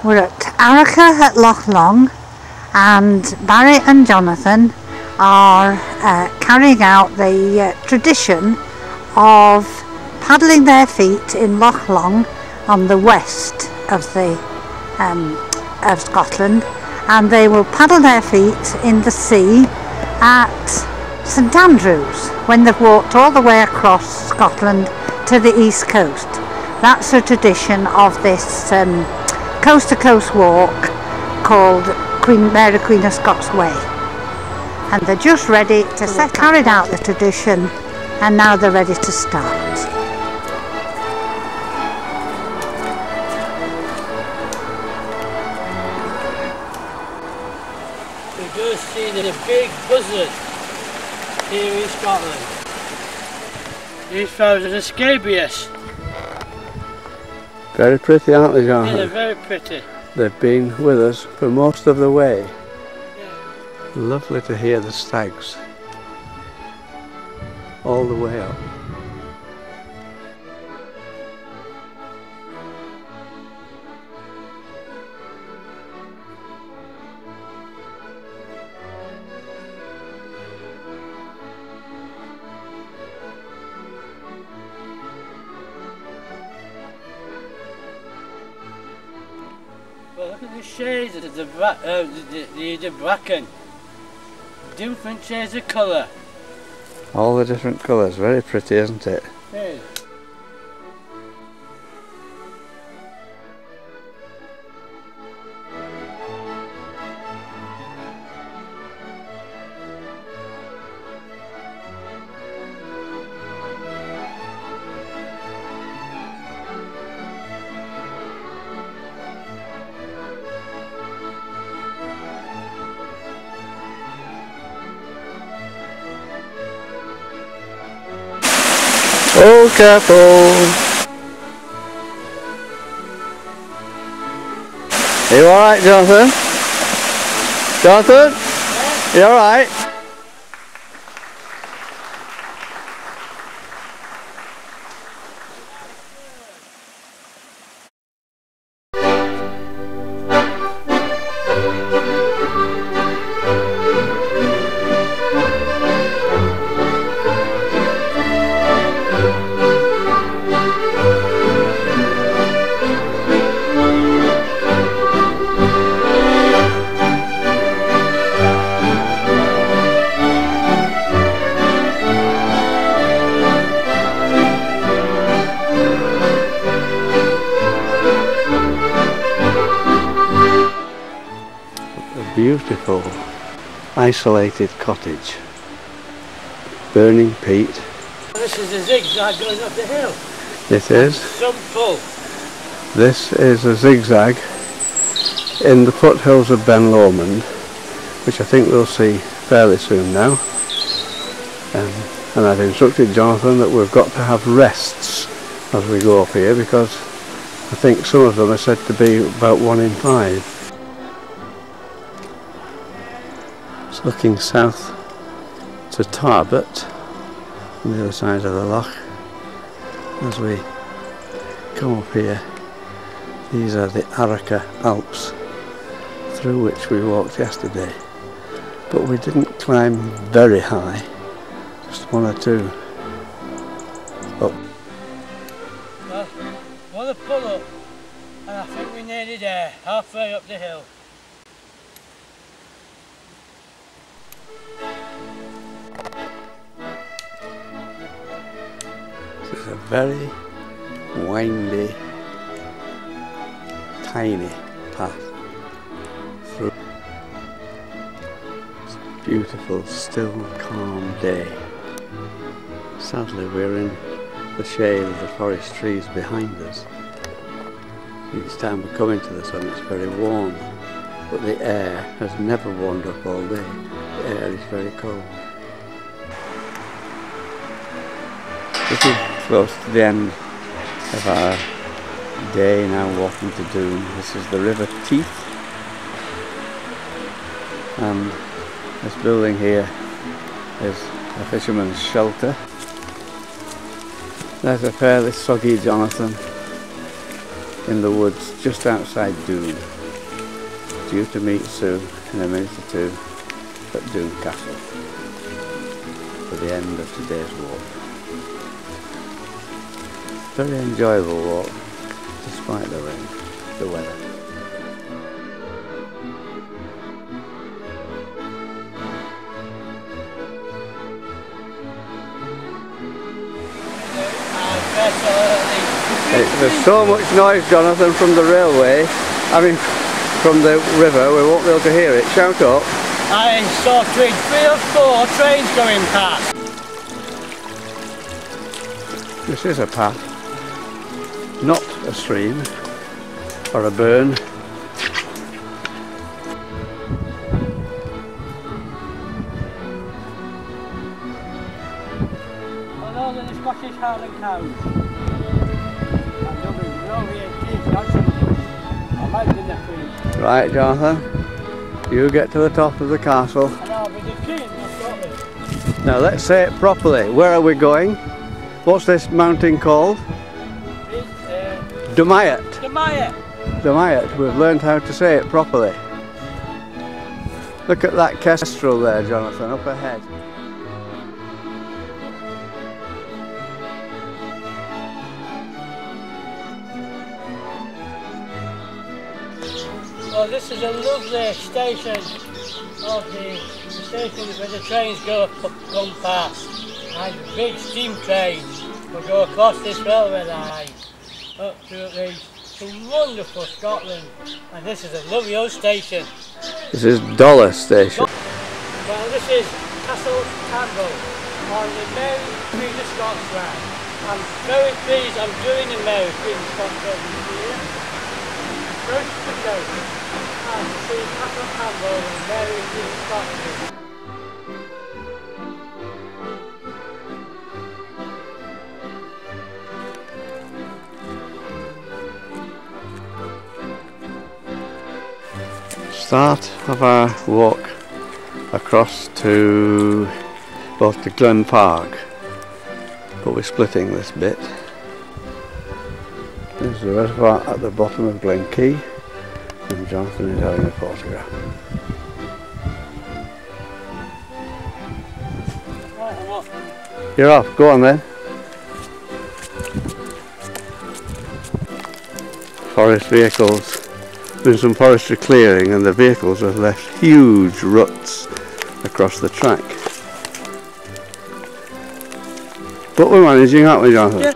We're at Arica at Loch Long, and Barry and Jonathan are carrying out the tradition of paddling their feet in Loch Long on the west of Scotland, and they will paddle their feet in the sea at St Andrews when they've walked all the way across Scotland to the east coast. That's a tradition of this coast to coast walk called Mary Queen of Scots Way, and they're just ready to carried out the tradition, and now they're ready to start. We've just seen a big buzzard here in Scotland. These flowers are scabious. Very pretty, aren't they, Jonathan? Yeah, they're very pretty. They've been with us for most of the way. Yeah. Lovely to hear the stags all the way up. Well, look at the shades of the bracken. Different shades of colour. All the different colours, very pretty, isn't it? Yeah. Oh, careful! Are you alright, Jonathan? Jonathan? Yeah. You alright? Beautiful, isolated cottage, burning peat. This is a zigzag going up the hill. It is. Some pull. This is a zigzag in the foothills of Ben Lomond, which I think we'll see fairly soon now. And I've instructed Jonathan that we've got to have rests as we go up here, because I think some of them are said to be about 1 in 5. Looking south to Tarbert on the other side of the loch. As we come up here, these are the Arica Alps through which we walked yesterday, but we didn't climb very high, just 1 or 2 up. Well, want to pull up, and I think we're nearly there, halfway up the hill. This is a very windy, tiny path through. It's a beautiful, still, calm day. Sadly, we're in the shade of the forest trees behind us. Each time we come into the sun, it's very warm, but the air has never warmed up all day. The air is very cold. Getting close to the end of our day now, walking to Doon. This is the River Teith, and this building here is a fisherman's shelter. There's a fairly soggy Jonathan in the woods just outside Doon. Due to meet soon in a minute or two at Doon Castle for the end of today's walk. Very enjoyable walk despite the rain, the weather. There's so much noise, Jonathan, from the railway, from the river, we won't be able to hear it. Shout up. I saw 3 or 4 trains going past. This is a path, not a stream or a burn. I know that the Scottish Highland cows. Right, Jonathan, you get to the top of the castle. Now let's say it properly. Where are we going? What's this mountain called? Dumayet. Dumayet. Dumayet. We've learned how to say it properly. Look at that kestrel there, Jonathan, up ahead. Well, this is a lovely station of the station where the trains come past. And big steam trains will go across this railway line up to at least to wonderful Scotland. And this is a lovely old station. This is Dollar Station. Well, this is Castle Campbell on the Mary Queen of Scots line. I'm very pleased I'm doing the Mary Queen of Scots line here. First to go. And see Castle Campbell and Mary Queen of Scots. Start of our walk across to both to Glen Park, but we're splitting this bit. There's the reservoir at the bottom of Glen Quay, and Jonathan is having a photograph. You're off, go on then. Forest vehicles. Doing some forestry clearing, and the vehicles have left huge ruts across the track. But we're managing, aren't we, Jonathan? Yeah.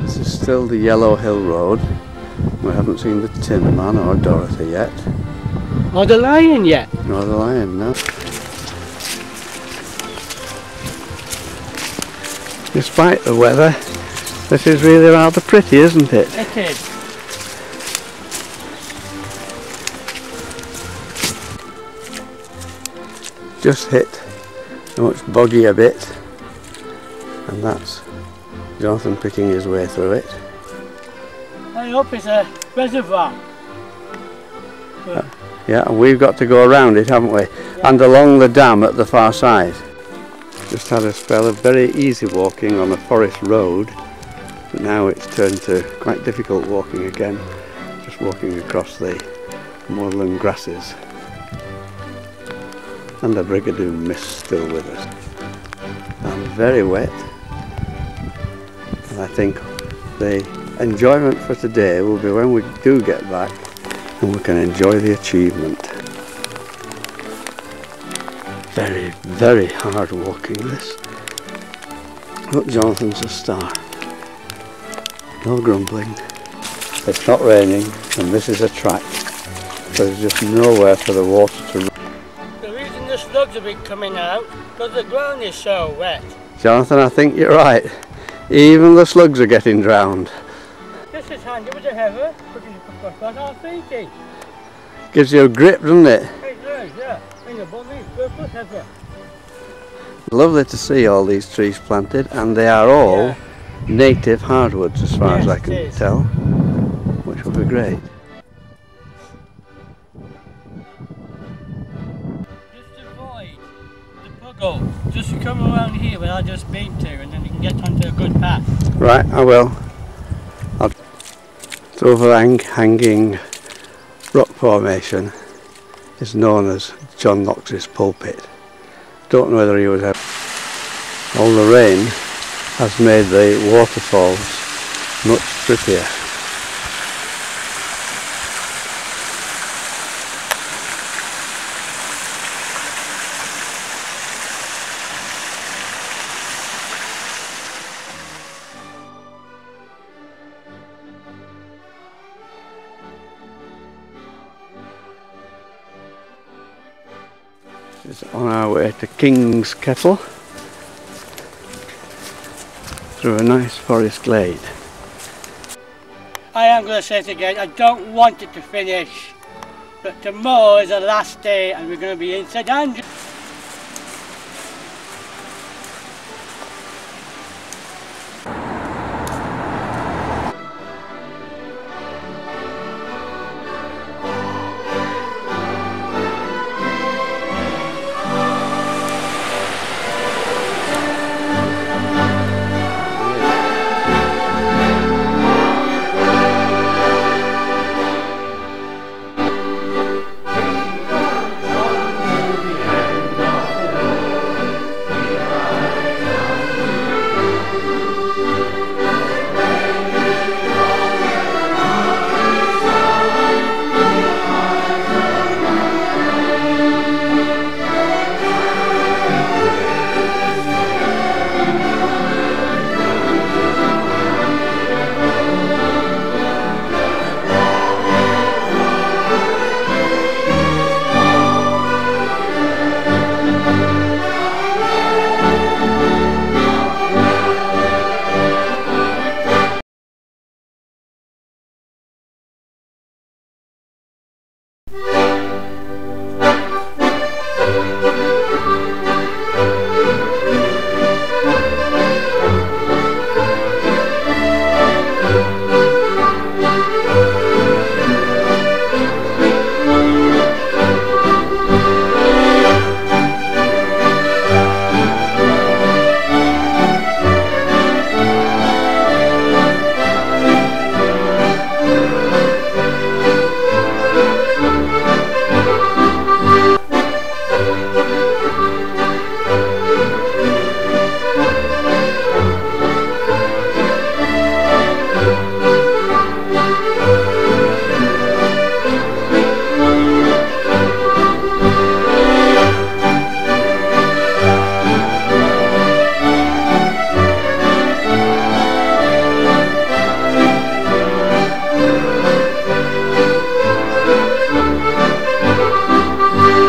This is still the Yellow Hill Road. We haven't seen the Tin Man or Dorothy yet. Or the lion yet? Nor the lion, no. Despite the weather, this is really rather pretty, isn't it? It is. Just hit a much boggier bit, and that's Jonathan picking his way through it. I hope it's a reservoir. Yeah, and we've got to go around it, haven't we? Yeah. And along the dam at the far side. Just had a spell of very easy walking on a forest road, but now it's turned to quite difficult walking again, just walking across the moorland grasses. And the Brigadoon mist still with us. And very wet. And I think the enjoyment for today will be when we do get back and we can enjoy the achievement. Very, very hard walking this. Look, Jonathan's a star. No grumbling. It's not raining and this is a track. So there's just nowhere for the water to run. The slugs have been coming out because the ground is so wet. Jonathan, I think you're right. Even the slugs are getting drowned. This is handy with a heather, putting it across our feet. Gives you a grip, doesn't it? It does, yeah. And the bottom is heather. Lovely to see all these trees planted, and they are all native hardwoods as far as I can tell, which will be great. Just come around here where I just been to, and then you can get onto a good path. Right, I will. This overhanging rock formation is known as John Knox's pulpit. Don't know whether he was ever. All the rain has made the waterfalls much prettier. It's on our way to King's Kettle through a nice forest glade. I am going to say it again, I don't want it to finish, but tomorrow is the last day and we're going to be in St Andrews.